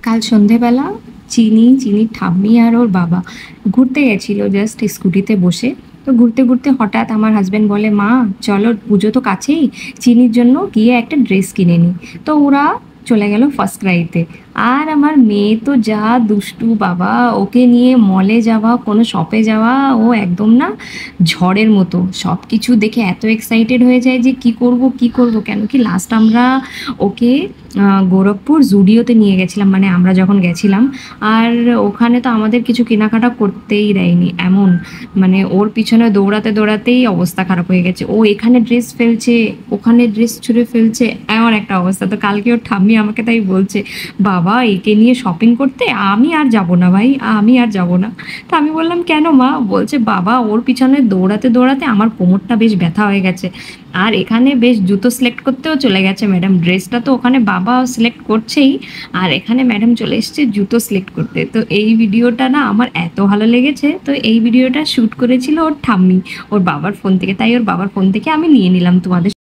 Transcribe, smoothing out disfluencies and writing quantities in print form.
কাল সন্ধেবেলা চিনির ঠাম্মি আর ওর বাবা ঘুরতে গেছিলো জাস্ট স্কুটিতে বসে। তো ঘুরতে ঘুরতে হঠাৎ আমার হাজব্যান্ড বলে, মা চলো, পুজো তো কাছেই, চিনির জন্য গিয়ে একটা ড্রেস কিনে নিই। তো ওরা চলে গেল ফার্স্ট ক্রাইতে। আর আমার মেয়ে তো যা দুষ্টু বাবা, ওকে নিয়ে মলে যাওয়া, কোনো শপে যাওয়া, ও একদম না ঝড়ের মতো সব কিছু দেখে এত এক্সাইটেড হয়ে যায় যে কি করব কেন কি লাস্ট আমরা ওকে গোরখপুর জুডিওতে নিয়ে গেছিলাম, মানে আমরা যখন গেছিলাম। আর ওখানে তো আমাদের কিছু কেনাকাটা করতেই দেয়নি, এমন মানে ওর পিছনে দৌড়াতে দৌড়াতেই অবস্থা খারাপ হয়ে গেছে। ও এখানে ড্রেস ফেলছে, ওখানে ড্রেস ছুঁড়ে ফেলছে, এমন একটা অবস্থা। তো কালকে ওর ঠাম্মি আমাকে তাই বলছে, বাবা একে নিয়ে শপিং করতে আমি আর যাব না ভাই, আমি আর যাব না। তো আমি বললাম কেন মা? বলছে বাবা ওর পিছনে দৌড়াতে দৌড়াতে আমার কোমরটা বেশ ব্যথা হয়ে গেছে। আর এখানে বেশ জুতো সিলেক্ট করতেও চলে গেছে ম্যাডাম, ড্রেসটা তো ওখানে বাবা সিলেক্ট করছেই, আর এখানে ম্যাডাম চলে এসছে জুতো সিলেক্ট করতে। তো এই ভিডিওটা না আমার এত ভালো লেগেছে। তো এই ভিডিওটা শ্যুট করেছিল ওর ঠাম্মি ওর বাবার ফোন থেকে, তাই ওর বাবার ফোন থেকে আমি নিয়ে নিলাম তোমাদের